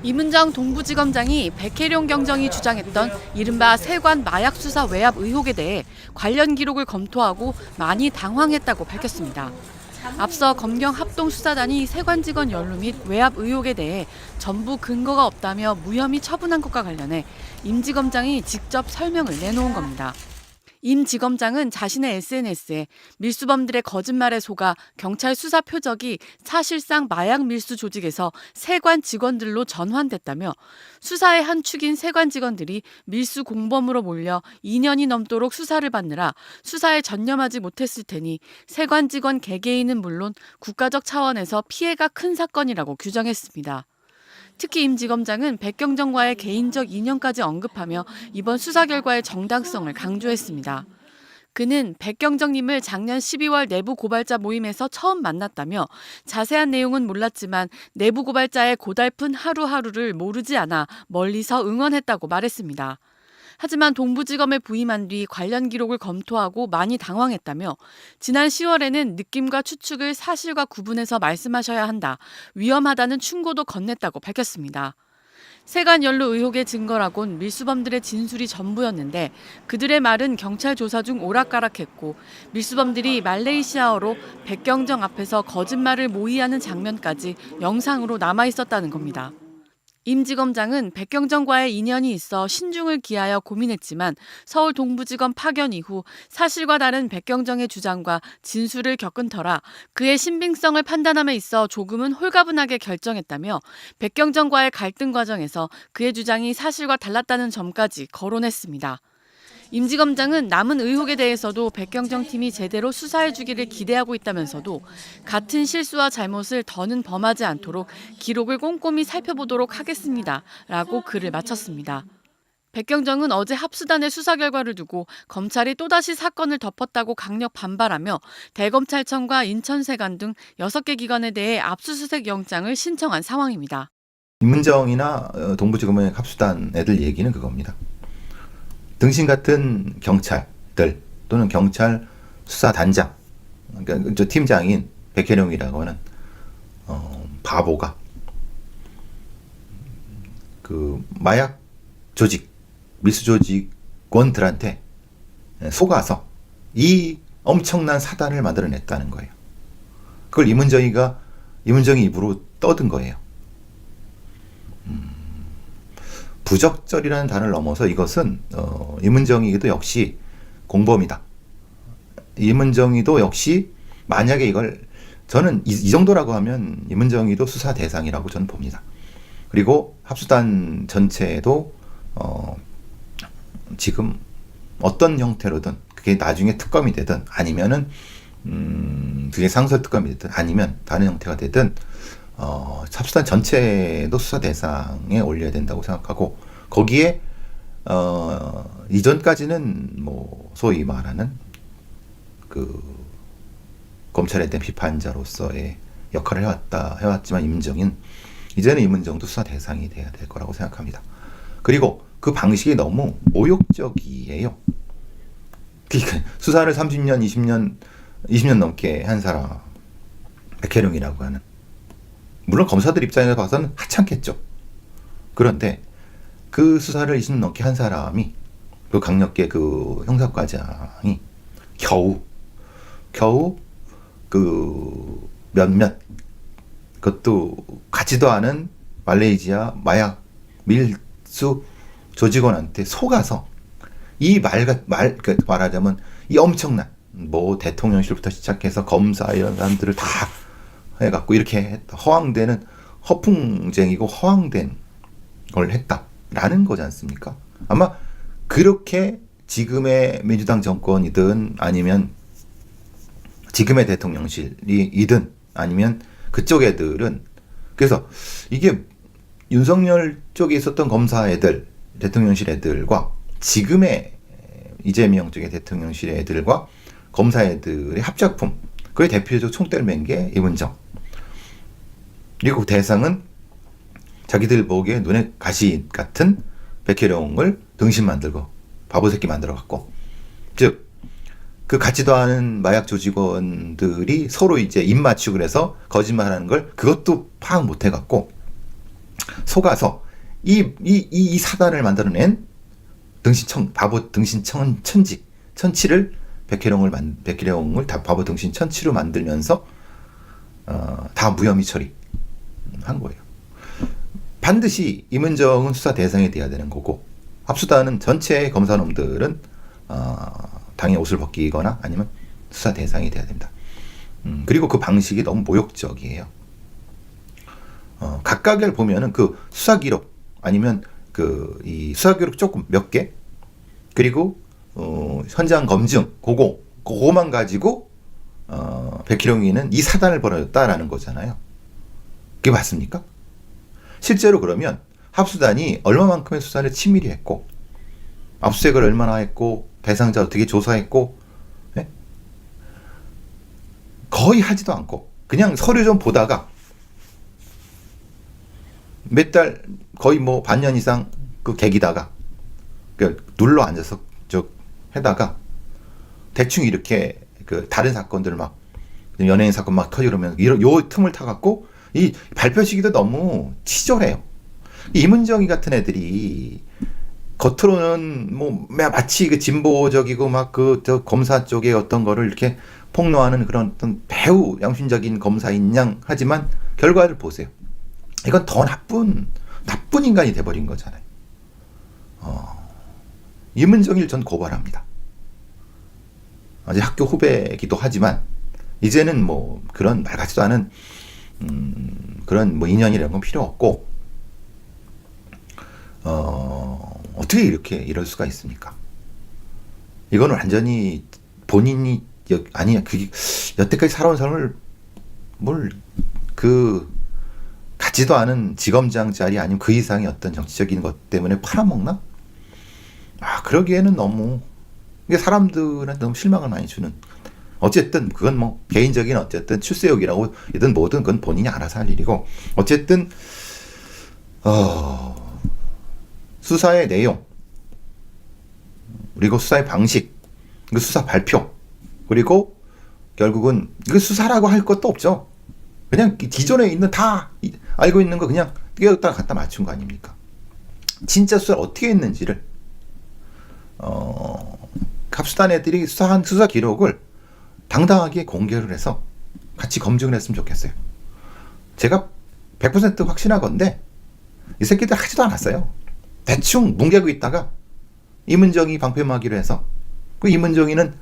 이문정 동부지검장이 백혜룡 경정이 주장했던 이른바 세관 마약 수사 외압 의혹에 대해 관련 기록을 검토하고 많이 당황했다고 밝혔습니다. 앞서 검경 합동수사단이 세관 직원 연루 및 외압 의혹에 대해 전부 근거가 없다며 무혐의 처분한 것과 관련해 임 지검장이 직접 설명을 내놓은 겁니다. 임 지검장은 자신의 SNS에 밀수범들의 거짓말에 속아 경찰 수사 표적이 사실상 마약 밀수 조직에서 세관 직원들로 전환됐다며 수사의 한 축인 세관 직원들이 밀수 공범으로 몰려 2년이 넘도록 수사를 받느라 수사에 전념하지 못했을 테니 세관 직원 개개인은 물론 국가적 차원에서 피해가 큰 사건이라고 규정했습니다. 특히 임 지검장은 백경정과의 개인적 인연까지 언급하며 이번 수사 결과의 정당성을 강조했습니다. 그는 백경정님을 작년 12월 내부 고발자 모임에서 처음 만났다며 자세한 내용은 몰랐지만 내부 고발자의 고달픈 하루하루를 모르지 않아 멀리서 응원했다고 말했습니다. 하지만 동부지검에 부임한 뒤 관련 기록을 검토하고 많이 당황했다며 지난 10월에는 느낌과 추측을 사실과 구분해서 말씀하셔야 한다. 위험하다는 충고도 건넸다고 밝혔습니다. 세관 연루 의혹의 증거라곤 밀수범들의 진술이 전부였는데 그들의 말은 경찰 조사 중 오락가락했고 밀수범들이 말레이시아어로 백경정 앞에서 거짓말을 모의하는 장면까지 영상으로 남아있었다는 겁니다. 임 지검장은 백경정과의 인연이 있어 신중을 기하여 고민했지만 서울 동부지검 파견 이후 사실과 다른 백경정의 주장과 진술을 겪은 터라 그의 신빙성을 판단함에 있어 조금은 홀가분하게 결정했다며 백경정과의 갈등 과정에서 그의 주장이 사실과 달랐다는 점까지 거론했습니다. 임 지검장은 남은 의혹에 대해서도 백경정 팀이 제대로 수사해주기를 기대하고 있다면서도 같은 실수와 잘못을 더는 범하지 않도록 기록을 꼼꼼히 살펴보도록 하겠습니다라고 글을 마쳤습니다. 백경정은 어제 합수단의 수사 결과를 두고 검찰이 또다시 사건을 덮었다고 강력 반발하며 대검찰청과 인천세관 등 6개 기관에 대해 압수수색 영장을 신청한 상황입니다. 이문정이나 동부지검의 합수단 애들 얘기는 그겁니다. 등신 같은 경찰들 또는 경찰 수사단장, 그러니까 저 팀장인 백혜룡이라고 하는 바보가 그 마약 조직, 밀수 조직원들한테 속아서 이 엄청난 사단을 만들어냈다는 거예요. 그걸 이문정이 입으로 떠든 거예요. 부적절이라는 단어를 넘어서 이것은 이문정이도 역시 공범이다. 이문정이도 역시 만약에 이걸 저는 이 정도라고 하면 이문정이도 수사 대상이라고 저는 봅니다. 그리고 합수단 전체도 지금 어떤 형태로든 그게 나중에 특검이 되든 아니면은 그게 상설 특검이 되든 아니면 다른 형태가 되든 합수단 전체도 수사 대상에 올려야 된다고 생각하고 거기에 이전까지는 뭐 소위 말하는 그 검찰에 대한 비판자로서의 역할을 해왔지만 이문정은 이제는 이문정도 수사 대상이 돼야 될 거라고 생각합니다. 그리고 그 방식이 너무 모욕적이에요. 그러니까 수사를 30년, 20년 넘게 한 사람 백혜룡이라고 하는 물론 검사들 입장에서 봐서는 하찮겠죠. 그런데 그 수사를 20년 넘게 한 사람이 그 강력계 그 형사과장이 겨우 그 몇몇 그것도 같지도 않은 말레이시아 마약 밀수 조직원한테 속아서 이 말하자면 이 엄청난 뭐 대통령실부터 시작해서 검사 이런 사람들을 다 해갖고 이렇게 허황되는 허풍쟁이고 허황된 걸 했다라는 거지 않습니까? 아마 그렇게 지금의 민주당 정권이든 아니면 지금의 대통령실이든 아니면 그쪽 애들은 그래서 이게 윤석열 쪽에 있었던 검사 애들, 대통령실 애들과 지금의 이재명 쪽의 대통령실 애들과 검사 애들의 합작품 그의 대표적 총대를 맨 게 이문정. 그리고 대상은 자기들 보기에 눈에 가시 같은 백혜룡을 등신 만들고 바보 새끼 만들어 갖고 즉 그 같지도 않은 마약 조직원들이 서로 이제 입 맞추고 그래서 거짓말하는 걸 그것도 파악 못 해갖고 속아서 이 사단을 만들어낸 바보 등신 천치를 백희룡을 다 바보 등신 천치로 만들면서 다 무혐의 처리한 거예요. 반드시 임은정은 수사 대상이 돼야 되는 거고, 합수단은 전체 검사놈들은 당연히 옷을 벗기거나 아니면 수사 대상이 돼야 됩니다. 그리고 그 방식이 너무 모욕적이에요. 각각을 보면은 그 수사 기록 아니면 이 수사 기록 조금 몇 개, 그리고 현장 검증 그거만 가지고 백희룡이는 이 사단을 벌였다라는 거잖아요. 그게 맞습니까? 실제로 그러면 합수단이 얼마만큼의 수사를 치밀히 했고, 압수수색을 얼마나 했고, 대상자 어떻게 조사했고, 네? 거의 하지도 않고 그냥 서류 좀 보다가 몇 달, 거의 뭐 반년 이상 그 객이다가 눌러 앉아서 해다가 대충 이렇게 다른 사건들 막 연예인 사건 막 터지려면 요 틈을 타갖고 이 발표 시기도 너무 치졸해요. 임은정이 같은 애들이 겉으로는 뭐 마치 그 진보적이고 막 저 검사 쪽에 어떤 거를 이렇게 폭로하는 그런 어떤 배우 양심적인 검사인 양 하지만 결과를 보세요. 이건 더 나쁜 인간이 돼버린 거잖아요. 임은정을 전 고발합니다. 아직 학교 후배이기도 하지만 이제는 뭐 그런 말 같지도 않은 그런 뭐 인연이라는 건 필요 없고, 어떻게 이럴 수가 있습니까? 이건 완전히 본인이 그게 여태까지 살아온 삶을 같지도 않은 지검장 자리 아니면 그 이상의 어떤 정치적인 것 때문에 팔아먹나? 그러기에는 너무 이게 사람들한테 너무 실망을 많이 주는. 어쨌든 그건 뭐 개인적인 어쨌든 출세욕이라고 이든 뭐든 그건 본인이 알아서 할 일이고, 어쨌든 수사의 내용, 그리고 수사의 방식, 그 수사 발표, 그리고 결국은 이거 수사라고 할 것도 없죠. 그냥 기존에 있는 다 알고 있는 거 그냥 띄었다가 갖다 맞춘 거 아닙니까? 진짜 수사를 어떻게 했는지를 합수단 애들이 수사한 수사 기록을 당당하게 공개를 해서 같이 검증을 했으면 좋겠어요. 제가 100% 확신하건데 이 새끼들 하지도 않았어요. 대충 뭉개고 있다가 임은정이 방패막이로 해서 그 임은정이는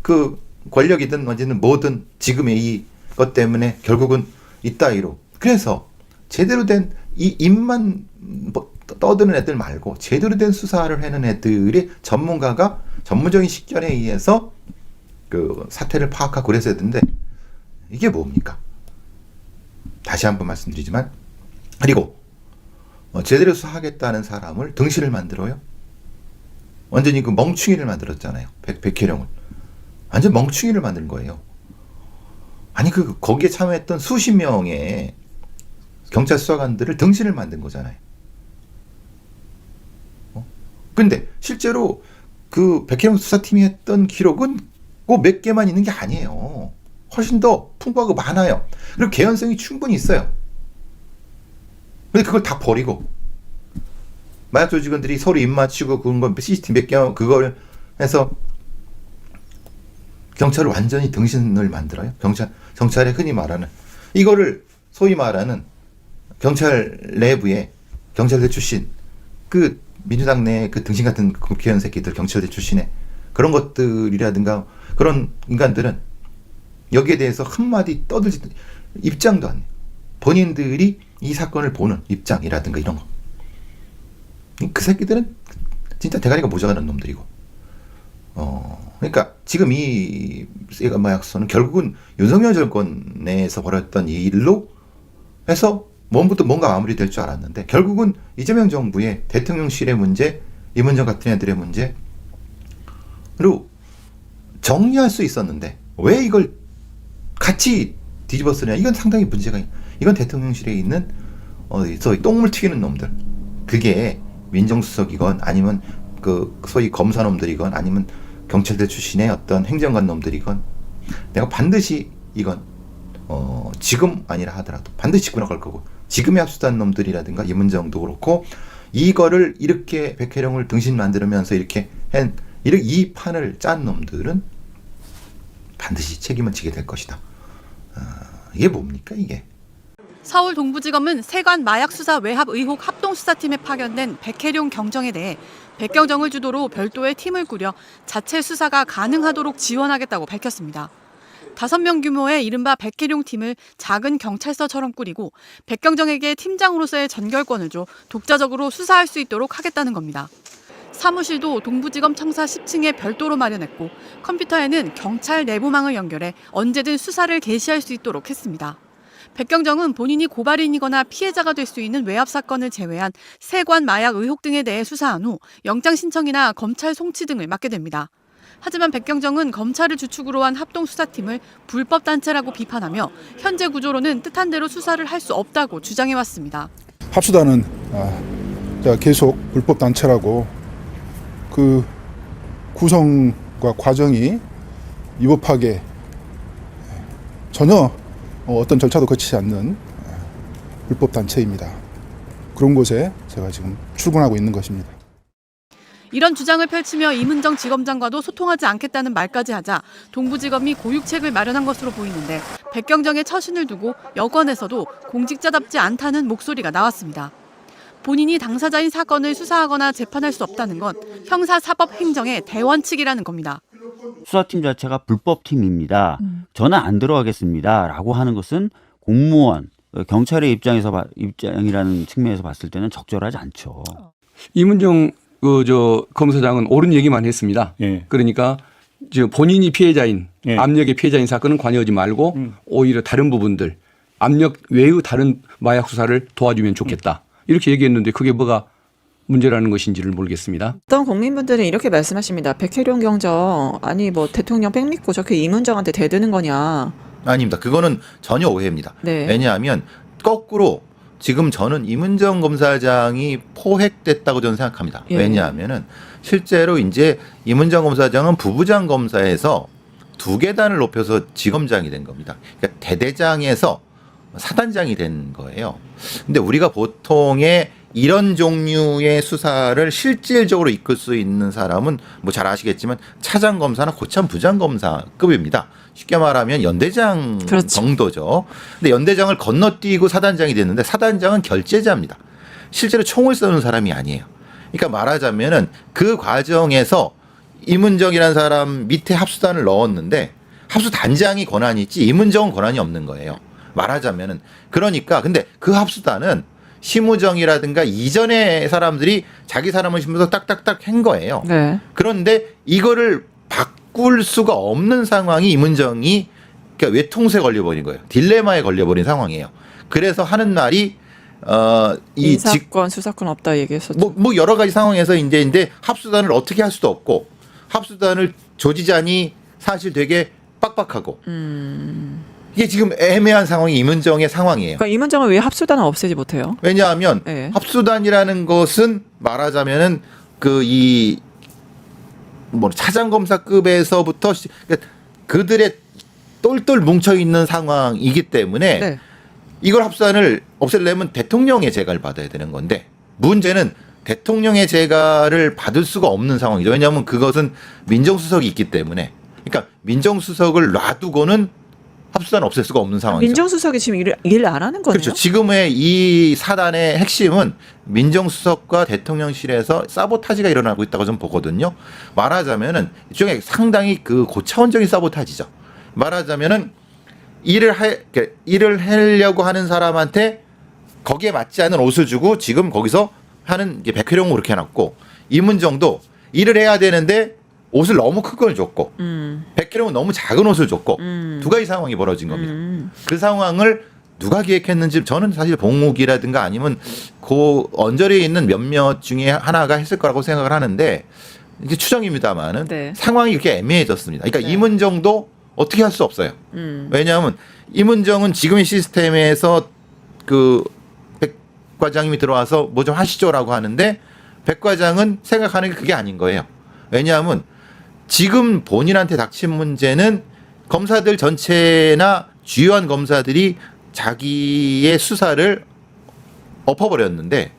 그 권력이든 어쨌든 뭐든 지금의 이것 때문에 결국은 이따위로, 그래서 제대로 된 이 입만 떠드는 애들 말고 제대로 된 수사를 하는 애들이 전문가가 전문적인 식견에 의해서 그 사태를 파악하고 그랬어야 되는데 이게 뭡니까? 다시 한번 말씀드리지만, 그리고 제대로 수사하겠다는 사람을 등신을 만들어요. 완전히 그 멍충이를 만들었잖아요. 백혜령을 완전 멍충이를 만든 거예요. 아니 거기에 참여했던 수십 명의 경찰 수사관들을 등신을 만든 거잖아요. 근데 실제로 그 백혜령 수사팀이 했던 기록은 꼭 몇 개만 있는 게 아니에요. 훨씬 더 풍부하고 많아요. 그리고 개연성이 충분히 있어요. 근데 그걸 다 버리고 마약 조직원들이 서로 입맞추고 그런 건 CCTV 몇 개 그걸 해서 경찰을 완전히 등신을 만들어요. 경찰에 흔히 말하는 이거를 소위 말하는 경찰 내부에 경찰대 출신 그 민주당 내 그 등신 같은 국회의원 새끼들 경찰대 출신의 그런 것들이라든가 그런 인간들은 여기에 대해서 한마디 떠들지 입장도 안 해. 본인들이 이 사건을 보는 입장이라든가 이런 거. 그 새끼들은 진짜 대가리가 모자라는 놈들이고. 그러니까 지금 이 마약수사는 결국은 윤석열 정권 내에서 벌였던 이 일로 해서 뭔부터 뭔가 마무리될 줄 알았는데 결국은 이재명 정부의 대통령실의 문제, 임은정 같은 애들의 문제, 그리고 정리할 수 있었는데 왜 이걸 같이 뒤집어 쓰냐? 이건 상당히 문제가 이건 대통령실에 있는 소위 똥물 튀기는 놈들. 그게 민정수석이건 아니면 그 소위 검사놈들이건 아니면 경찰대 출신의 어떤 행정관 놈들이건 내가 반드시 이건 지금 아니라 하더라도 반드시 짚고 나갈 거고 지금의 합수단 놈들이라든가 임은정도 그렇고 이거를 이렇게 백혜령을 등신 만들면서 이렇게 이 판을 짠 놈들은 반드시 책임을 지게 될 것이다. 이게 뭡니까 이게? 서울 동부지검은 세관 마약 수사 외압 의혹 합동수사팀에 파견된 백혜룡 경정에 대해 백경정을 주도로 별도의 팀을 꾸려 자체 수사가 가능하도록 지원하겠다고 밝혔습니다. 5명 규모의 이른바 백혜룡 팀을 작은 경찰서처럼 꾸리고 백경정에게 팀장으로서의 전결권을 줘 독자적으로 수사할 수 있도록 하겠다는 겁니다. 사무실도 동부지검 청사 10층에 별도로 마련했고 컴퓨터에는 경찰 내부망을 연결해 언제든 수사를 개시할 수 있도록 했습니다. 백경정은 본인이 고발인이거나 피해자가 될 수 있는 외압 사건을 제외한 세관 마약 의혹 등에 대해 수사한 후 영장 신청이나 검찰 송치 등을 맡게 됩니다. 하지만 백경정은 검찰을 주축으로 한 합동수사팀을 불법 단체라고 비판하며 현재 구조로는 뜻한 대로 수사를 할 수 없다고 주장해왔습니다. 합수단은 계속 불법 단체라고 그 구성과 과정이 위법하게 전혀 어떤 절차도 거치지 않는 불법 단체입니다. 그런 곳에 제가 지금 출근하고 있는 것입니다. 이런 주장을 펼치며 임은정 지검장과도 소통하지 않겠다는 말까지 하자 동부지검이 고육책을 마련한 것으로 보이는데 백경정의 처신을 두고 여권에서도 공직자답지 않다는 목소리가 나왔습니다. 본인이 당사자인 사건을 수사하거나 재판할 수 없다는 건 형사사법행정의 대원칙이라는 겁니다. 수사팀 자체가 불법팀입니다. 저는 안 들어가겠습니다. 라고 하는 것은 공무원, 경찰의 입장이라는 측면에서 봤을 때는 적절하지 않죠. 임은정 검사장은 옳은 얘기만 했습니다. 예. 그러니까 본인이 피해자인 예. 압력의 피해자인 사건은 관여하지 말고 오히려 다른 부분들 압력 외의 다른 마약 수사를 도와주면 좋겠다. 이렇게 얘기했는데 그게 뭐가 문제라는 것인지를 모르겠습니다. 어떤 국민분들은 이렇게 말씀하십니다. 백혜룡 경정 아니 뭐 대통령 백 믿고 저렇게 임은정한테 대드는 거냐. 아닙니다. 그거는 전혀 오해입니다. 네. 왜냐하면 거꾸로 지금 저는 임은정 검사장이 포획됐다고 저는 생각합니다. 예. 왜냐하면은 실제로 이제 임은정 검사장은 부부장 검사에서 2계단을 높여서 지검장이 된 겁니다. 그러니까 대대장에서 사단장이 된 거예요. 근데 우리가 보통의 이런 종류의 수사를 실질적으로 이끌 수 있는 사람은 뭐 잘 아시겠지만 차장 검사나 고참 부장 검사급입니다. 쉽게 말하면 연대장 그렇죠. 정도죠. 근데 연대장을 건너뛰고 사단장이 됐는데 사단장은 결재자입니다. 실제로 총을 쏘는 사람이 아니에요. 그러니까 말하자면은 그 과정에서 임은정이라는 사람 밑에 합수단을 넣었는데 합수단장이 권한이 있지 임은정은 권한이 없는 거예요. 말하자면은 그러니까 근데 그 합수단은 심우정이라든가 이전의 사람들이 자기 사람을 심어서 딱딱딱 한 거예요. 네. 그런데 이거를 바꿀 수가 없는 상황이 임은정이 그러니까 외통수에 걸려버린 거예요. 딜레마에 걸려버린 상황이에요. 그래서 하는 말이 인사권 수사권 없다 얘기했었죠. 뭐 여러 가지 상황에서 이제 합수단을 어떻게 할 수도 없고 합수단을 조지자니 사실 되게 빡빡하고 이게 지금 애매한 상황이 임은정의 상황이에요. 그러니까 임은정은 왜 합수단을 없애지 못해요? 왜냐하면 네. 합수단이라는 것은 말하자면은 차장 검사급에서부터 그러니까 그들의 똘똘 뭉쳐 있는 상황이기 때문에 네. 이걸 합수단을 없애려면 대통령의 재가를 받아야 되는 건데 문제는 대통령의 재가를 받을 수가 없는 상황이죠. 왜냐하면 그것은 민정수석이 있기 때문에 그러니까 민정수석을 놔두고는 합수단 없앨 수가 없는 상황이죠. 민정수석이 지금 일 안 하는 거네요. 그렇죠. 지금의 이 사단의 핵심은 민정수석과 대통령실에서 사보타지가 일어나고 있다고 저는 보거든요. 말하자면은 일종의 상당히 그 고차원적인 사보타지죠. 말하자면은 일을 하려고 하는 사람한테 거기에 맞지 않는 옷을 주고 지금 거기서 하는 게 백혜령은 그렇게 해놨고 임은정도 일을 해야 되는데 옷을 너무 큰 걸 줬고 백혜령은 너무 작은 옷을 줬고 두 가지 상황이 벌어진 겁니다. 그 상황을 누가 기획했는지 저는 사실 봉욱이라든가 아니면 그 언저리에 있는 몇몇 중에 하나가 했을 거라고 생각을 하는데 이게 추정입니다만은 네. 상황이 이렇게 애매해졌습니다. 그러니까 네. 임은정도 어떻게 할 수 없어요. 왜냐하면 임은정은 지금의 시스템에서 그 백 과장님이 들어와서 뭐 좀 하시죠라고 하는데 백 과장은 생각하는 게 그게 아닌 거예요. 왜냐하면 지금 본인한테 닥친 문제는 검사들 전체나 주요한 검사들이 자기의 수사를 엎어버렸는데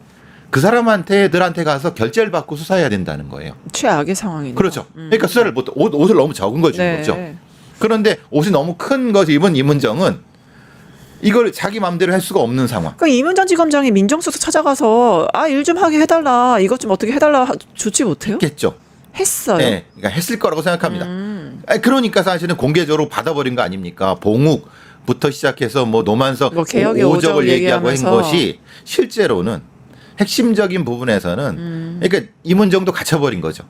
그 사람한테들한테 가서 결제를 받고 수사해야 된다는 거예요. 최악의 상황이네요. 그렇죠. 그러니까 수사를 못 옷을 너무 적은 걸 준 네. 거죠. 그런데 옷이 너무 큰 것을 입은 이문정은 이걸 자기 마음대로 할 수가 없는 상황. 그러니까 이문정 지검장이 민정수석 찾아가서 일 좀 하게 해달라, 이것 좀 어떻게 해달라 좋지 못해요? 했겠죠. 했어요. 네, 그러니까 했을 거라고 생각합니다. 그러니까 사실은 공개적으로 받아버린 거 아닙니까? 봉욱부터 시작해서 뭐 노만석 뭐 개혁의 오적을 오적을 얘기하고 한 얘기하면서. 것이 실제로는 핵심적인 부분에서는 그러니까 이문정도 갇혀버린 거죠.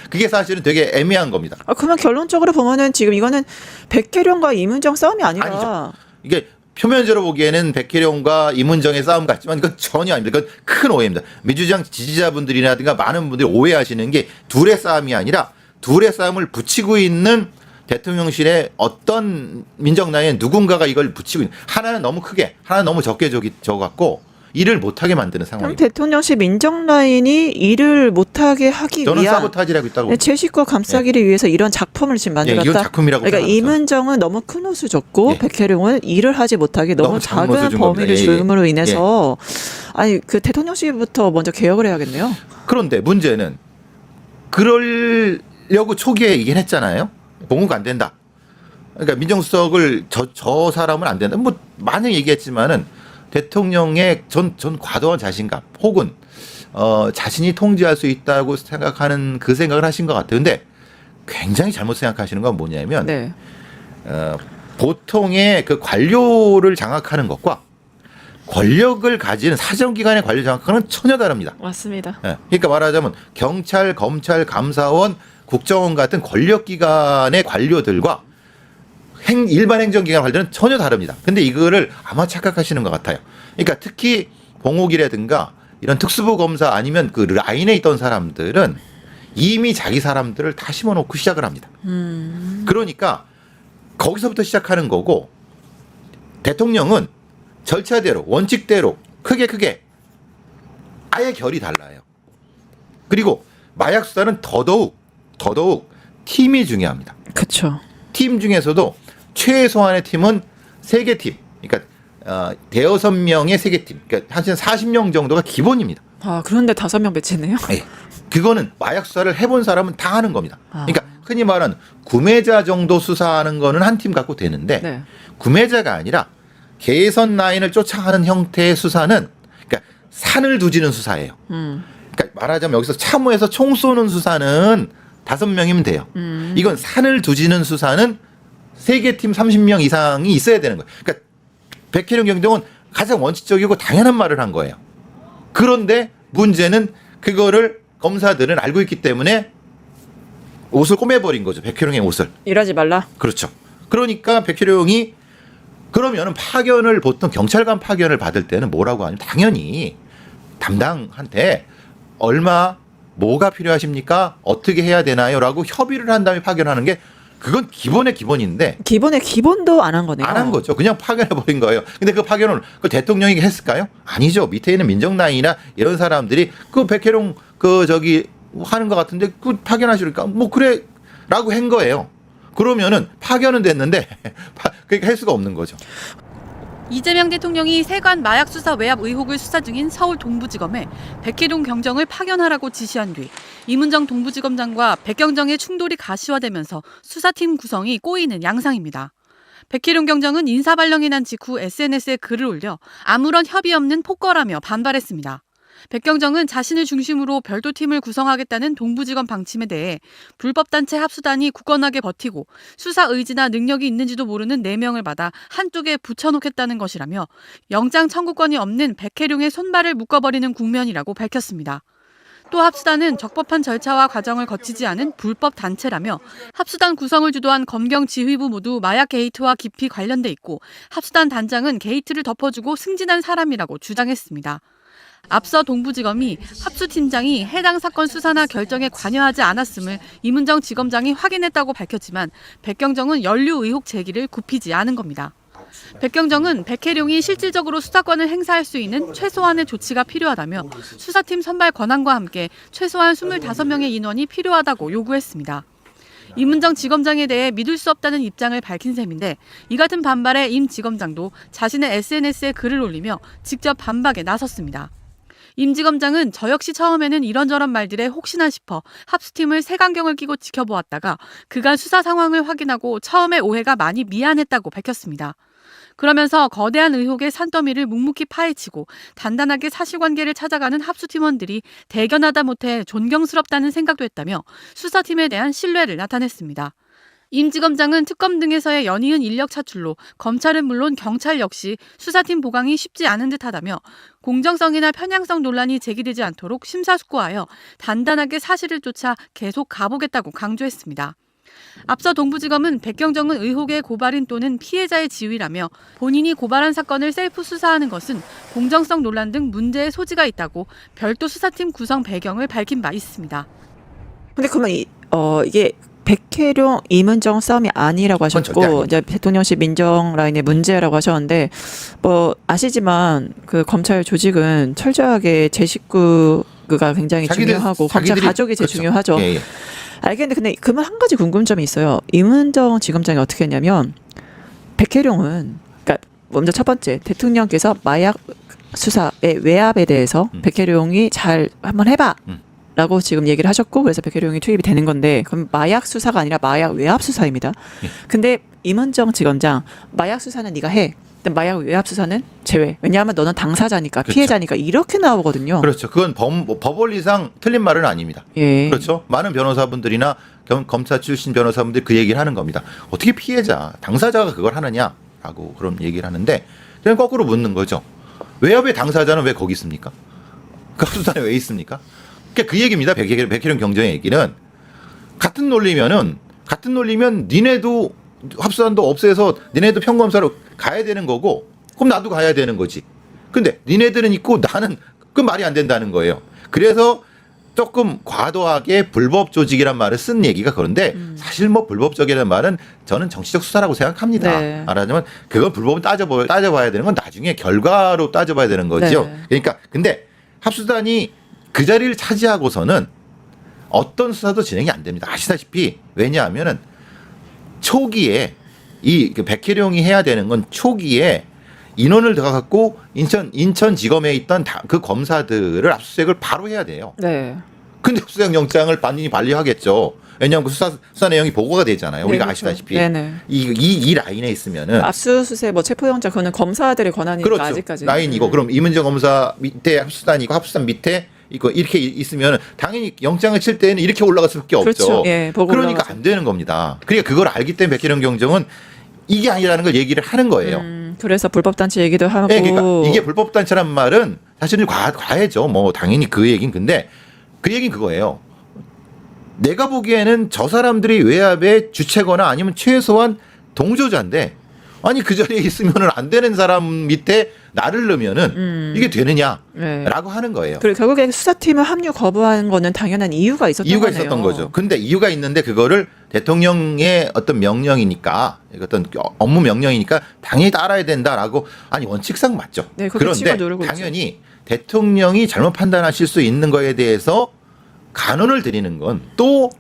그게 사실은 되게 애매한 겁니다. 그러면 결론적으로 보면은 지금 이거는 백혜령과 이문정 싸움이 아니라 아니죠. 이게 표면적으로 보기에는 백혜령과 이문정의 싸움 같지만 이건 전혀 아닙니다. 이건 큰 오해입니다. 민주당 지지자분들이라든가 많은 분들이 오해하시는 게 둘의 싸움이 아니라 둘의 싸움을 붙이고 있는 대통령실의 어떤 민정라인 누군가가 이걸 붙이고 있는, 하나는 너무 크게, 하나는 너무 적게 적어갖고 일을 못하게 만드는 그럼 상황입니다. 대통령실 민정 라인이 일을 못하게 하기 저는 위한 사보타지라고 있다고 봅니다. 제 식구 감싸기를 위해서 이런 작품을 지금 만들었다. 이건 작품이라고 그러니까 생각합니다. 이문정은 너무 큰 옷을 줬고 예. 백혜령은 일을 하지 못하게 너무 너무 작은 옷을 작은 준 범위를 겁니다. 예, 예. 줌으로 인해서 그 대통령실부터 먼저 개혁을 해야겠네요. 그런데 문제는 그러려고 초기에 얘기를 했잖아요. 봉욱 안 된다. 그러니까 민정수석을 저 사람은 안 된다. 뭐 많이 얘기했지만은 대통령의 전 과도한 자신감 혹은 자신이 통제할 수 있다고 생각하는 그 생각을 하신 것 같아요. 근데 굉장히 잘못 생각하시는 건 뭐냐면 네. 보통의 그 관료를 장악하는 것과 권력을 가지는 사정기관의 관료 장악하는 전혀 다릅니다. 맞습니다. 그러니까 말하자면 경찰, 검찰, 감사원, 국정원 같은 권력기관의 관료들과 일반 행정기관 관료는 전혀 다릅니다. 근데 이거를 아마 착각하시는 것 같아요. 그러니까 특히 봉욱이라든가 이런 특수부 검사 아니면 그 라인에 있던 사람들은 이미 자기 사람들을 다 심어놓고 시작을 합니다. 그러니까 거기서부터 시작하는 거고 대통령은 절차대로 원칙대로 크게 아예 결이 달라요. 그리고 마약 수사는 더더욱 팀이 중요합니다. 그렇죠. 팀 중에서도 최소한의 팀은 3개 팀. 그러니까 대여섯 명의 3개 팀. 그러니까 한 40명 정도가 기본입니다. 그런데 5명 배치네요. 네. 그거는 마약 수사를 해본 사람은 다 하는 겁니다. 그러니까 흔히 말하는 구매자 정도 수사하는 거는 한 팀 갖고 되는데 네. 구매자가 아니라 개선 라인을 쫓아가는 형태의 수사는 그러니까 산을 두지는 수사예요. 그러니까 말하자면 여기서 참호에서 총 쏘는 수사는 5명이면 돼요. 이건 산을 두지는 수사는 3개 팀 30명 이상이 있어야 되는 거예요. 그러니까 백혜령 경정은 가장 원칙적이고 당연한 말을 한 거예요. 그런데 문제는 그거를 검사들은 알고 있기 때문에 옷을 꼬매버린 거죠. 백혜령의 옷을. 일하지 말라. 그렇죠. 그러니까 백혜령이 그러면은 파견을 보통 경찰관 파견을 받을 때는 뭐라고 하냐면 당연히 담당한테 뭐가 필요하십니까? 어떻게 해야 되나요? 라고 협의를 한 다음에 파견하는 게 그건 기본의 기본인데 기본의 기본도 안 한 거네요. 안 한 거죠. 그냥 파견해버린 거예요. 근데 그 파견을 그 대통령이 했을까요? 아니죠. 밑에 있는 민정라인이나 이런 사람들이 그 백혜령 하는 것 같은데 그 파견하시니까 뭐 그래 라고 한 거예요. 그러면은 파견은 됐는데 그러니까 할 수가 없는 거죠. 이재명 대통령이 세관 마약 수사 외압 의혹을 수사 중인 서울 동부지검에 백혜룡 경정을 파견하라고 지시한 뒤 이문정 동부지검장과 백경정의 충돌이 가시화되면서 수사팀 구성이 꼬이는 양상입니다. 백혜룡 경정은 인사발령이 난 직후 SNS에 글을 올려 아무런 협의 없는 폭거라며 반발했습니다. 백경정은 자신을 중심으로 별도 팀을 구성하겠다는 동부지검 방침에 대해 불법단체 합수단이 굳건하게 버티고 수사 의지나 능력이 있는지도 모르는 4명을 받아 한쪽에 붙여놓겠다는 것이라며 영장 청구권이 없는 백혜룡의 손발을 묶어버리는 국면이라고 밝혔습니다. 또 합수단은 적법한 절차와 과정을 거치지 않은 불법 단체라며 합수단 구성을 주도한 검경 지휘부 모두 마약 게이트와 깊이 관련돼 있고 합수단 단장은 게이트를 덮어주고 승진한 사람이라고 주장했습니다. 앞서 동부지검이 합수팀장이 해당 사건 수사나 결정에 관여하지 않았음을 이문정 지검장이 확인했다고 밝혔지만 백경정은 연루 의혹 제기를 굽히지 않은 겁니다. 백경정은 백혜룡이 실질적으로 수사권을 행사할 수 있는 최소한의 조치가 필요하다며 수사팀 선발 권한과 함께 최소한 25명의 인원이 필요하다고 요구했습니다. 임은정 지검장에 대해 믿을 수 없다는 입장을 밝힌 셈인데 이 같은 반발에 임 지검장도 자신의 SNS에 글을 올리며 직접 반박에 나섰습니다. 임 지검장은 저 역시 처음에는 이런저런 말들에 혹시나 싶어 합수팀을 색안경을 끼고 지켜보았다가 그간 수사 상황을 확인하고 처음에 오해가 많이 미안했다고 밝혔습니다. 그러면서 거대한 의혹의 산더미를 묵묵히 파헤치고 단단하게 사실관계를 찾아가는 합수팀원들이 대견하다 못해 존경스럽다는 생각도 했다며 수사팀에 대한 신뢰를 나타냈습니다. 임 지검장은 특검 등에서의 연이은 인력 차출로 검찰은 물론 경찰 역시 수사팀 보강이 쉽지 않은 듯하다며 공정성이나 편향성 논란이 제기되지 않도록 심사숙고하여 단단하게 사실을 쫓아 계속 가보겠다고 강조했습니다. 앞서 동부지검은 백경정은 의혹의 고발인 또는 피해자의 지위라며 본인이 고발한 사건을 셀프 수사하는 것은 공정성 논란 등 문제의 소지가 있다고 별도 수사팀 구성 배경을 밝힌 바 있습니다. 근데 그러면 이게 백혜룡, 임은정 싸움이 아니라고 그건 절대 하셨고 아닙니다. 이제 대통령실 민정 라인의 문제라고 하셨는데 뭐 아시지만 그 검찰 조직은 철저하게 제 식구가 굉장히 중요하고 검찰 가족이 제일 그렇죠. 중요하죠. 예, 예. 알겠는데 근데 그러면 한 가지 궁금점이 있어요. 임은정 지검장이 어떻게 했냐면 백혜룡은 그러니까 먼저 첫 번째 대통령께서 마약 수사의 외압에 대해서 백혜룡이 잘 한번 해봐. 라고 지금 얘기를 하셨고 그래서 백혜룡이 투입이 되는 건데 그럼 마약 수사가 아니라 마약 외압 수사입니다. 근데 임은정 지검장 마약 수사는 네가 해. 근데 마약 외압 수사는 제외. 왜냐하면 너는 당사자니까 그렇죠. 피해자니까 이렇게 나오거든요. 그렇죠. 그건 법 원리상 틀린 말은 아닙니다. 예. 그렇죠. 많은 변호사분들이나 검사 출신 변호사분들이 그 얘기를 하는 겁니다. 어떻게 피해자, 당사자가 그걸 하느냐라고 그런 얘기를 하는데 저는 거꾸로 묻는 거죠. 외압의 당사자는 왜 거기 있습니까? 그 수사에 왜 있습니까? 그러니까 그 얘기입니다. 백혜룡 경정의 얘기는 같은 논리면 니네도 합수단도 없애서 니네도 평검사로 가야 되는 거고 그럼 나도 가야 되는 거지. 근데 니네들은 있고 나는 그 말이 안 된다는 거예요. 그래서 조금 과도하게 불법 조직이란 말을 쓴 얘기가 그런데 사실 뭐 불법적이라는 말은 저는 정치적 수사라고 생각합니다. 네. 말하자면 그건 불법은 따져봐야 되는 건 나중에 결과로 따져봐야 되는 거죠. 네. 그러니까 근데 합수단이 그 자리를 차지하고서는 어떤 수사도 진행이 안 됩니다. 아시다시피 왜냐하면은 초기에 이 백혜룡이 해야 되는 건 초기에 인원을 더 갖고 인천지검에 있던 그 검사들을 압수수색을 바로 해야 돼요. 네. 근데 압수수색 영장을 본인이 발휘하겠죠. 왜냐하면 그 수사 내용이 보고가 되잖아요. 우리가 그렇죠. 아시다시피 네네. 이 라인에 있으면은 압수수색 뭐 체포영장 그거는 검사들의 권한이니까 그렇죠. 아직까지 라인이고 그럼 이문정 검사 밑에 합수단이고 합수단 밑에 이렇게 있으면 당연히 영장을 칠 때는 이렇게 올라갈 수밖에 그렇죠. 없죠. 예, 보고 그러니까 올라가죠. 안 되는 겁니다. 그러니까 그걸 알기 때문에 백혜룡 경정은 이게 아니라는 걸 얘기를 하는 거예요. 그래서 불법단체 얘기도 하고 네, 그러니까 이게 불법단체란 말은 사실은 과해죠. 뭐 당연히 그 얘기는 근데 그 얘기는 그거예요. 내가 보기에는 저 사람들이 외압의 주체거나 아니면 최소한 동조자인데 아니 그 자리에 있으면 안 되는 사람 밑에 나를 넣으면은 이게 되느냐라고 네. 하는 거예요. 그리고 결국에 수사팀을 합류 거부한 거는 당연한 이유가 있었던 이유가 거네요. 있었던 거죠. 근데 이유가 있는데 그거를 대통령의 어떤 명령이니까 어떤 업무 명령이니까 당연히 따라야 된다라고 아니 원칙상 맞죠. 네, 그렇게 찍어 그런데 누르고 당연히 대통령이 잘못 판단하실 수 있는 거에 대해서 간언을 드리는 건 또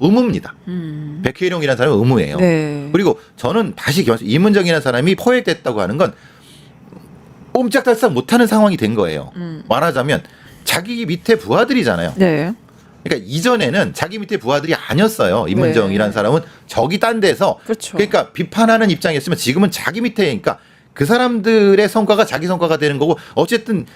의무입니다. 백혜룡이라는 사람은 의무예요. 네. 그리고 저는 다시 이문정이라는 사람이 포획됐다고 하는 건 옴짝달싹 못하는 상황이 된 거예요. 말하자면 자기 밑에 부하들이잖아요. 네. 그러니까 이전에는 자기 밑에 부하들이 아니었어요. 이문정이라는 네. 사람은 저기 딴 데서 그렇죠. 그러니까 비판하는 입장이었으면 지금은 자기 밑에 그러니까 그 사람들의 성과가 자기 성과가 되는 거고 어쨌든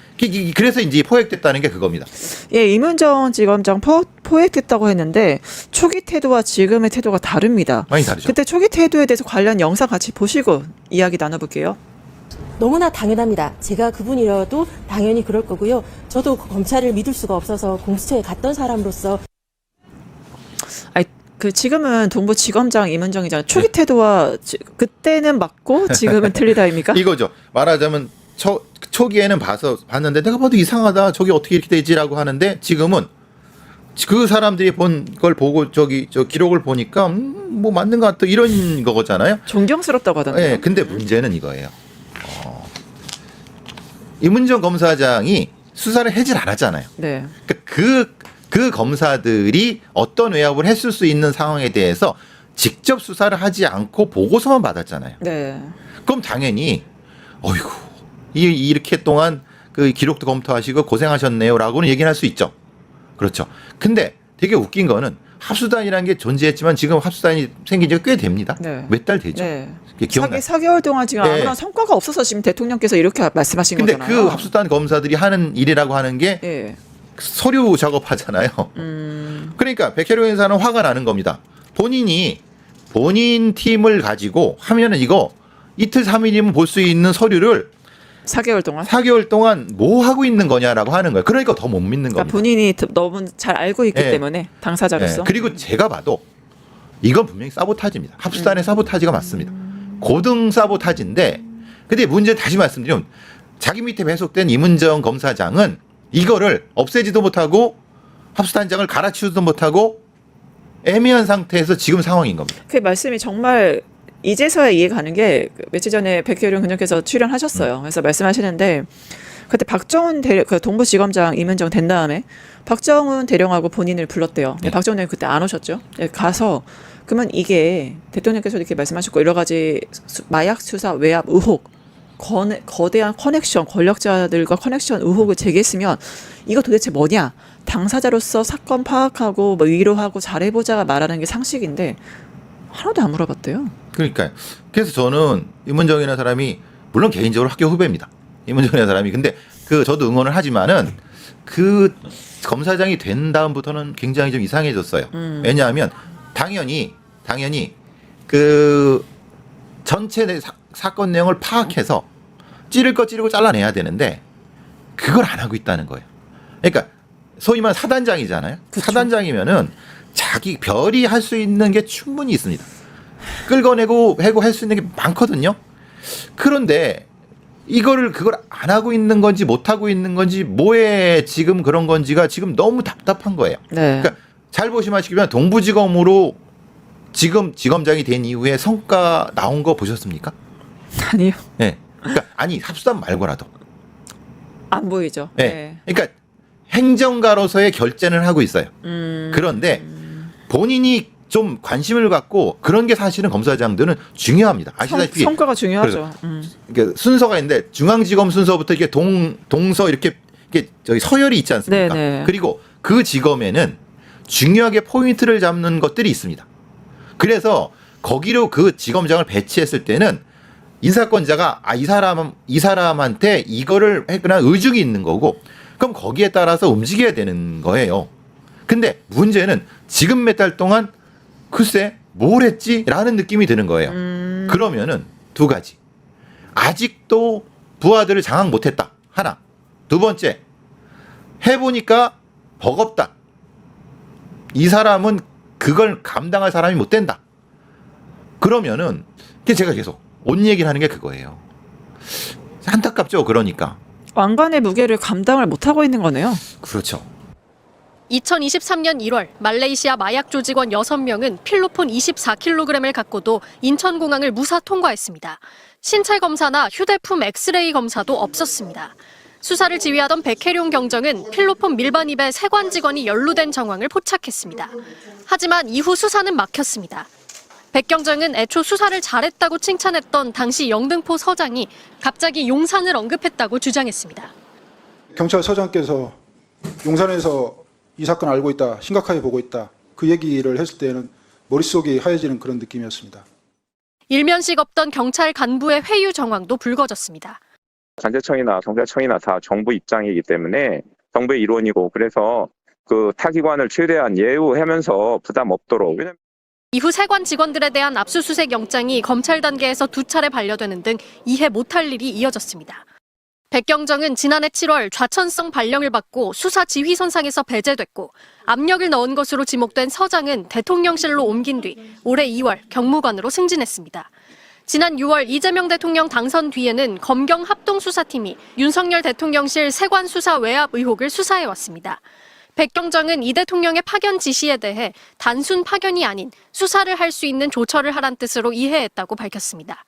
그래서 이제 포획됐다는 게 그겁니다. 예, 임은정 지검장 포획됐다고 했는데 초기 태도와 지금의 태도가 다릅니다. 많이 다르죠. 그때 초기 태도에 대해서 관련 영상 같이 보시고 이야기 나눠볼게요. 너무나 당연합니다. 제가 그분이라도 당연히 그럴 거고요. 저도 그 검찰을 믿을 수가 없어서 공수처에 갔던 사람으로서 아니, 그 지금은 동부지검장 임은정이잖아요. 초기 태도와 그때는 맞고 지금은 틀리다입니까? 이거죠. 말하자면 초기에는 봤는데 내가 봐도 이상하다. 저게 어떻게 이렇게 되지라고 하는데 지금은 그 사람들이 본 걸 보고 저 기록을 보니까 뭐 맞는 것 같다 이런 거잖아요. 존경스럽다고 하던데요. 네, 근데 문제는 이거예요. 이문정 검사장이 수사를 하질 않았잖아요. 네. 그러니까 그 그 검사들이 어떤 외압을 했을 수 있는 상황에 대해서 직접 수사를 하지 않고 보고서만 받았잖아요. 네. 그럼 당연히 어이구 이렇게 동안 그 기록도 검토하시고 고생하셨네요라고는 얘기를 할 수 있죠. 그렇죠. 근데 되게 웃긴 거는 합수단이라는 게 존재했지만 지금 합수단이 생긴 지가 꽤 됩니다. 네. 몇 달 되죠. 네. 기억나요? 4개월 동안 지금 네. 아무런 성과가 없어서 지금 대통령께서 이렇게 말씀하신 근데 거잖아요. 그 합수단 검사들이 하는 일이라고 하는 게 예. 서류 작업하잖아요. 그러니까 백혜룡 인사는 화가 나는 겁니다. 본인 팀을 가지고 하면은 이거 이틀 3일이면 볼 수 있는 서류를 4개월 동안. 4개월 동안 뭐 하고 있는 거냐라고 하는 거예요. 그러니까 더 못 믿는 그러니까 겁니다. 본인이 너무 잘 알고 있기 네. 때문에 당사자로서. 네. 그리고 제가 봐도 이건 분명히 사보타지입니다. 합수단의 사보타지가 맞습니다. 고등 사보타지인데 근데 문제는 다시 말씀드리면 자기 밑에 배속된 임은정 검사장은 이거를 없애지도 못하고 합수단장을 갈아치우지도 못하고 애매한 상태에서 지금 상황인 겁니다. 그 말씀이 정말 이제서야 이해가 가는 게 며칠 전에 백혜룡 근장께서 출연하셨어요. 그래서 말씀하시는데 그때 박정훈 그 동부지검장 임은정 된 다음에 박정훈 대령하고 본인을 불렀대요. 네. 박정훈 대령 그때 안 오셨죠. 네, 가서 그러면 이게 대통령께서 이렇게 말씀하셨고 여러 가지 마약 수사 외압 의혹 거대한 커넥션 권력자들과 커넥션 의혹을 제기했으면 이거 도대체 뭐냐 당사자로서 사건 파악하고 뭐 위로하고 잘해보자가 말하는 게 상식인데 하나도 안 물어봤대요. 그러니까요. 그래서 저는 임은정이라는 사람이 물론 개인적으로 학교 후배입니다. 임은정이라는 사람이 근데 그 저도 응원을 하지만은 그 검사장이 된 다음부터는 굉장히 좀 이상해졌어요. 왜냐하면 당연히 그 전체 사건 내용을 파악해서 찌를 거 찌르고 잘라내야 되는데 그걸 안 하고 있다는 거예요. 그러니까 소위 말하는 사단장이잖아요. 그쵸. 사단장이면은 자기 별이 할 수 있는 게 충분히 있습니다. 끌어내고 해고 할 수 있는 게 많거든요. 그런데 그걸 안 하고 있는 건지 못 하고 있는 건지 뭐에 지금 그런 건지가 지금 너무 답답한 거예요. 네. 그러니까 잘 보시면 동부지검으로 지금 지검장이 된 이후에 성과 나온 거 보셨습니까? 아니요. 네. 그러니까 아니 합수단 말고라도. 안 보이죠. 네. 그러니까 행정가로서의 결재는 하고 있어요. 그런데 본인이 좀 관심을 갖고 그런 게 사실은 검사장들은 중요합니다. 아시다시피 성과가 중요하죠. 그러니까 순서가 있는데 중앙지검 순서부터 이렇게 동서 이렇게 저기 서열이 있지 않습니까? 네네. 그리고 그 지검에는 중요하게 포인트를 잡는 것들이 있습니다. 그래서 거기로 그 지검장을 배치했을 때는 인사권자가 이 사람한테 이거를 했거나 의중이 있는 거고 그럼 거기에 따라서 움직여야 되는 거예요. 근데 문제는 지금 몇 달 동안 글쎄 뭘 했지라는 느낌이 드는 거예요. 그러면은 두 가지. 아직도 부하들을 장악 못했다. 하나. 두 번째. 해보니까 버겁다. 이 사람은 그걸 감당할 사람이 못 된다. 그러면은 제가 계속 온 얘기를 하는 게 그거예요. 안타깝죠. 그러니까. 왕관의 무게를 감당을 못하고 있는 거네요. 그렇죠. 2023년 1월 말레이시아 마약 조직원 6명은 필로폰 24kg을 갖고도 인천공항을 무사 통과했습니다. 신체 검사나 휴대폰 엑스레이 검사도 없었습니다. 수사를 지휘하던 백혜룡 경정은 필로폰 밀반입에 세관 직원이 연루된 정황을 포착했습니다. 하지만 이후 수사는 막혔습니다. 백 경정은 애초 수사를 잘했다고 칭찬했던 당시 영등포 서장이 갑자기 용산을 언급했다고 주장했습니다. 경찰서장께서 용산에서 이 사건 알고 있다, 심각하게 보고 있다, 그 얘기를 했을 때는 머릿속이 하얘지는 그런 느낌이었습니다. 일면식 없던 경찰 간부의 회유 정황도 불거졌습니다. 관제청이나 경찰청이나 다 정부 입장이기 때문에 정부의 일원이고 그래서 그 타기관을 최대한 예우하면서 부담 없도록. 왜냐면 이후 세관 직원들에 대한 압수수색 영장이 검찰 단계에서 2차례 반려되는 등 이해 못할 일이 이어졌습니다. 백경정은 지난해 7월 좌천성 발령을 받고 수사 지휘선상에서 배제됐고 압력을 넣은 것으로 지목된 서장은 대통령실로 옮긴 뒤 올해 2월 경무관으로 승진했습니다. 지난 6월 이재명 대통령 당선 뒤에는 검경 합동수사팀이 윤석열 대통령실 세관 수사 외압 의혹을 수사해왔습니다. 백경정은 이 대통령의 파견 지시에 대해 단순 파견이 아닌 수사를 할 수 있는 조처를 하란 뜻으로 이해했다고 밝혔습니다.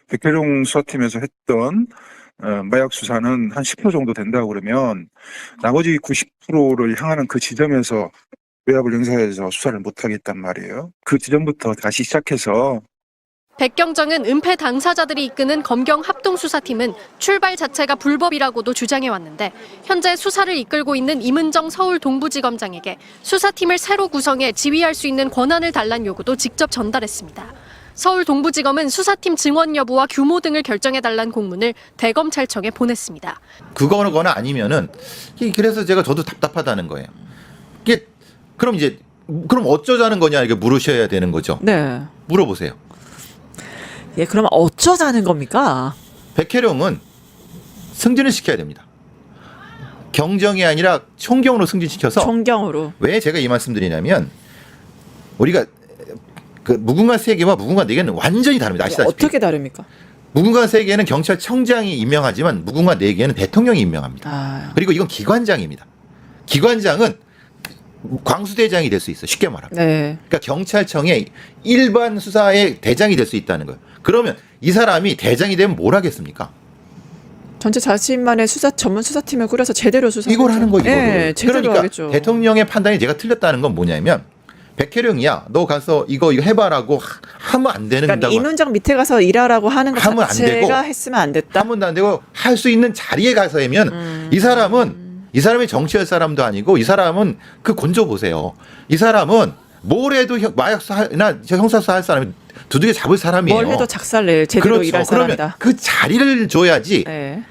백혜룡 수사팀에서 했던 마약 수사는 한 10% 정도 된다고 그러면 나머지 90%를 향하는 그 지점에서 외압을 행사해서 수사를 못하겠단 말이에요. 그 지점부터 다시 시작해서 백경정은 은폐 당사자들이 이끄는 검경 합동수사팀은 출발 자체가 불법이라고도 주장해왔는데 현재 수사를 이끌고 있는 임은정 서울 동부지검장에게 수사팀을 새로 구성해 지휘할 수 있는 권한을 달란 요구도 직접 전달했습니다. 서울 동부지검은 수사팀 증원 여부와 규모 등을 결정해달란 공문을 대검찰청에 보냈습니다. 그거나 아니면은 그래서 저도 답답하다는 거예요. 이게 그럼 어쩌자는 거냐 이렇게 물으셔야 되는 거죠. 네. 물어보세요. 예, 그럼 어쩌자는 겁니까? 백혜룡은 승진을 시켜야 됩니다. 경정이 아니라 총경으로 승진시켜서. 총경으로. 왜 제가 이 말씀드리냐면 우리가 그 무궁화 세계와 무궁화 네개는 완전히 다릅니다. 아시다시피. 어떻게 다릅니까? 무궁화 세계는 경찰청장이 임명하지만 무궁화 네개는 대통령이 임명합니다. 아. 그리고 이건 기관장입니다. 기관장은 광수대장이 될 수 있어요. 쉽게 말하면. 네. 그러니까 경찰청의 일반 수사의 대장이 될 수 있다는 거예요. 그러면 이 사람이 대장이 되면 뭘 하겠습니까? 전체 자신만의 전문 수사팀을 꾸려서 제대로 수사. 이걸 하는 거죠. 네, 제대로 그러니까 하겠죠. 대통령의 판단이 제가 틀렸다는 건 뭐냐면 백혜룡이야, 너 가서 이거 해봐라고 하면 안 되는 그러니까 다고 임은정 밑에 가서 일하라고 하는 것 하면 안 되고, 자체가 했으면 안 됐다. 하면 안 되고 할 수 있는 자리에 가서 하면 이 사람이 정치할 사람도 아니고 이 사람은 그 곤조 보세요. 이 사람은 뭘 해도 마약수사나 형사수사 할 사람이 두둑에 잡을 사람이에요. 뭘 해도 작살낼 제대로 그렇죠. 일할 그러면 사람이다. 그 자리를 줘야지. 네.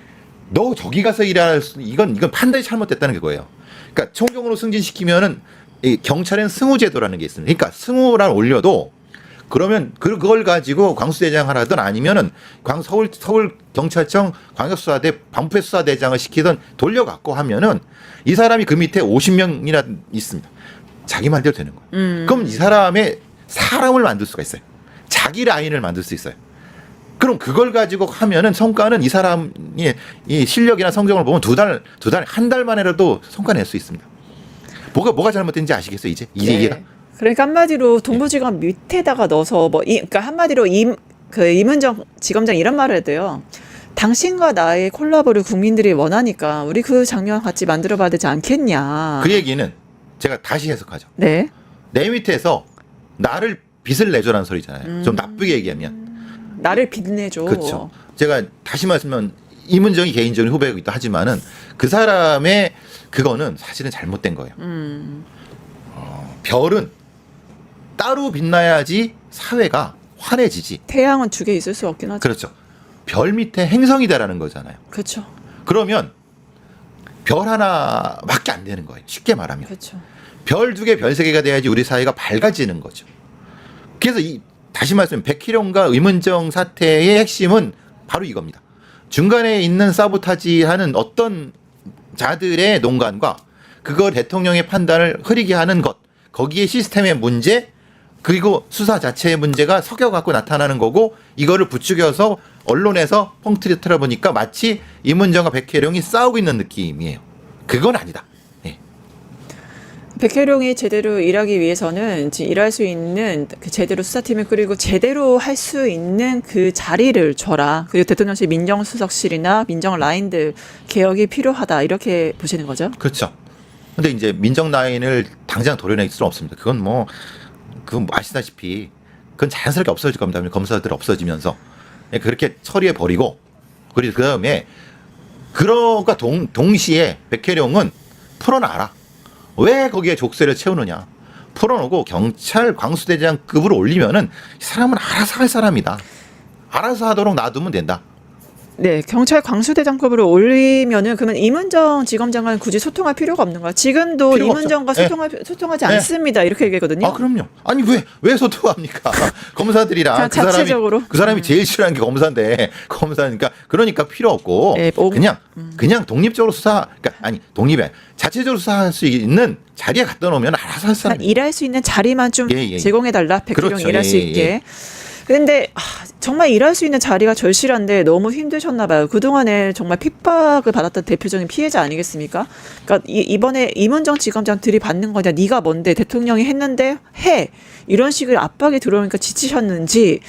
너 저기 가서 일할 수 이건 판단이 잘못됐다는 거예요. 그러니까 총경으로 승진시키면은 이 경찰엔 승우제도라는 게 있습니다. 그러니까 승우를 올려도 그러면 그걸 가지고 광수대장 하라든 아니면은 서울 경찰청 광역수사대 반부패수사대장을 시키든 돌려갖고 하면은 이 사람이 그 밑에 50명이나 있습니다. 자기 말대로 되는 거예요. 그럼 이 사람의 사람을 만들 수가 있어요. 자기 라인을 만들 수 있어요. 그럼 그걸 가지고 하면은 성과는 이 사람이 이 실력이나 성적을 보면 한 달 만에라도 성과 낼 수 있습니다. 뭐가 잘못된지 아시겠어요, 이제? 이게 그러니까 한마디로 동부지검 밑에다가 넣어서 그러니까 한마디로 임은정 지검장 이런 말을 해도 돼요. 당신과 나의 콜라보를 국민들이 원하니까 우리 그 장면 같이 만들어봐야 되지 않겠냐. 그 얘기는 제가 다시 해석하죠. 네. 내 밑에서 나를 빚을 내줘라는 소리잖아요. 좀 나쁘게 얘기하면. 나를 빚내줘. 그렇죠. 제가 다시 말씀하면 임은정이 개인적인 후배이기도 하지만은 그 사람의 그거는 사실은 잘못된 거예요. 별은 따로 빛나야지 사회가 환해지지. 태양은 두 개 있을 수 없긴 하죠. 그렇죠. 별 밑에 행성이다라는 거잖아요. 그렇죠. 그러면 별 하나밖에 안 되는 거예요. 쉽게 말하면. 그렇죠. 별 두 개, 별 세 개가 돼야지 우리 사회가 밝아지는 거죠. 그래서 다시 말씀드리면 백희룡과 임은정 사태의 핵심은 바로 이겁니다. 중간에 있는 사보타지하는 어떤 자들의 농간과 그걸 대통령의 판단을 흐리게 하는 것, 거기에 시스템의 문제, 그리고 수사 자체의 문제가 섞여갖고 나타나는 거고, 이거를 부추겨서 언론에서 펑트리 틀어보니까 마치 임은정과 백혜룡이 싸우고 있는 느낌이에요. 그건 아니다. 네. 백혜룡이 제대로 일하기 위해서는 일할 수 있는 그 제대로 수사팀을 꾸리고 제대로 할 수 있는 그 자리를 줘라. 그리고 대통령실 민정수석실이나 민정 라인들 개혁이 필요하다. 이렇게 보시는 거죠? 그렇죠. 근데 이제 민정 라인을 당장 도려낼 수는 없습니다. 그건 아시다시피 그건 자연스럽게 없어질 겁니다. 검사들 없어지면서 그렇게 처리해 버리고, 그리고 그 다음에 그러가 동시에 백혜룡은 풀어놔라. 왜 거기에 족쇄를 채우느냐? 풀어놓고 경찰 광수대장급으로 올리면은 이 사람은 알아서 할 사람이다. 알아서 하도록 놔두면 된다. 네, 경찰 광수대장급으로 올리면은 그러면 임은정 지검장은 굳이 소통할 필요가 없는 거야. 지금도 필요가 임은정과 없죠. 소통하지 네. 않습니다. 이렇게 얘기거든요. 아, 그럼요. 아니 왜 소통합니까? 검사들이랑 자체적으로? 그 사람이 제일 싫어하는 게 검사인데 그러니까 필요 없고 네, 그냥 독립적으로 독립에 자체적으로 수사할 수 있는 자리에 갖다 놓으면 알아서 할 사람. 일할 수 있는 자리만 좀 예. 제공해달라. 백혜룡 그렇죠. 일할 수 있게. 그런데 정말 일할 수 있는 자리가 절실한데 너무 힘드셨나 봐요. 그동안에 정말 핍박을 받았던 대표적인 피해자 아니겠습니까? 그러니까 이번에 임은정 지검장 들이받는 거냐, 네가 뭔데 대통령이 했는데 해. 이런 식의 압박이 들어오니까 지치셨는지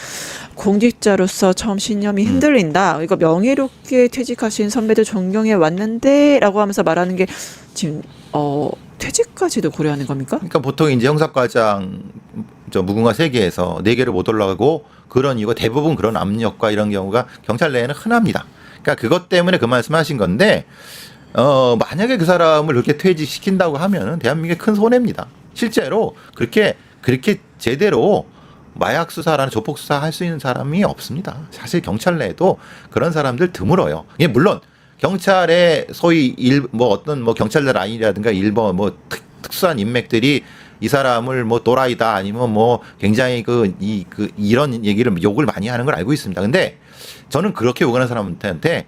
공직자로서 처음 신념이 흔들린다. 이거 명예롭게 퇴직하신 선배들 존경해 왔는데라고 하면서 말하는 게 지금 퇴직까지도 고려하는 겁니까? 그러니까 보통 이제 형사과장 무궁화 3개에서 4개를 못 올라가고 그런 이유가 대부분 그런 압력과 이런 경우가 경찰 내에는 흔합니다. 그러니까 그것 때문에 그 말씀하신 건데 만약에 그 사람을 그렇게 퇴직시킨다고 하면은 대한민국에 큰 손해입니다. 실제로 그렇게 제대로 마약 수사라는 조폭 수사 할 수 있는 사람이 없습니다. 사실 경찰 내에도 그런 사람들 드물어요. 예, 물론 경찰의 소위 어떤 경찰 라인이라든가 일본 특수한 인맥들이 이 사람을 또라이다 아니면 굉장히 이런 얘기를 욕을 많이 하는 걸 알고 있습니다. 근데 저는 그렇게 욕하는 사람한테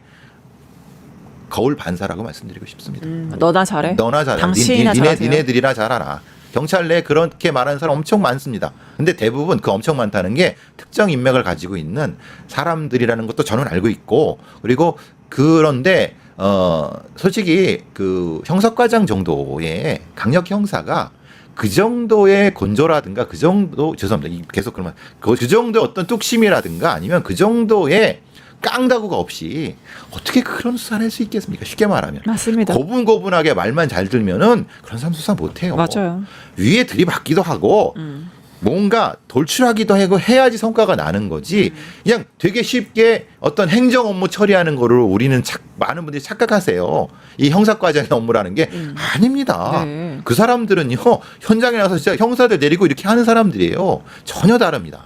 거울 반사라고 말씀드리고 싶습니다. 너나 잘해. 너나 잘해. 당신이나 잘하세요. 니네들이나 잘하라. 경찰 내에 그렇게 말하는 사람 엄청 많습니다. 근데 대부분 그 엄청 많다는 게 특정 인맥을 가지고 있는 사람들이라는 것도 저는 알고 있고, 그리고 그런데 솔직히 그 형사과장 정도의 강력 형사가 그 정도의 곤조라든가 그 정도, 죄송합니다. 계속 그러면 그 정도의 어떤 뚝심이라든가 아니면 그 정도의 깡다구가 없이 어떻게 그런 수사를 할 수 있겠습니까? 쉽게 말하면. 맞습니다. 고분고분하게 말만 잘 들면은 그런 사람 수사 못 해요. 맞아요. 위에 들이받기도 하고 뭔가 돌출하기도 하고 해야지 성과가 나는 거지. 그냥 되게 쉽게 어떤 행정 업무 처리하는 거를 우리는 많은 분들이 착각하세요. 이 형사과장의 업무라는 게 아닙니다. 네. 그 사람들은요 현장에 나서 진짜 형사들 내리고 이렇게 하는 사람들이에요. 전혀 다릅니다.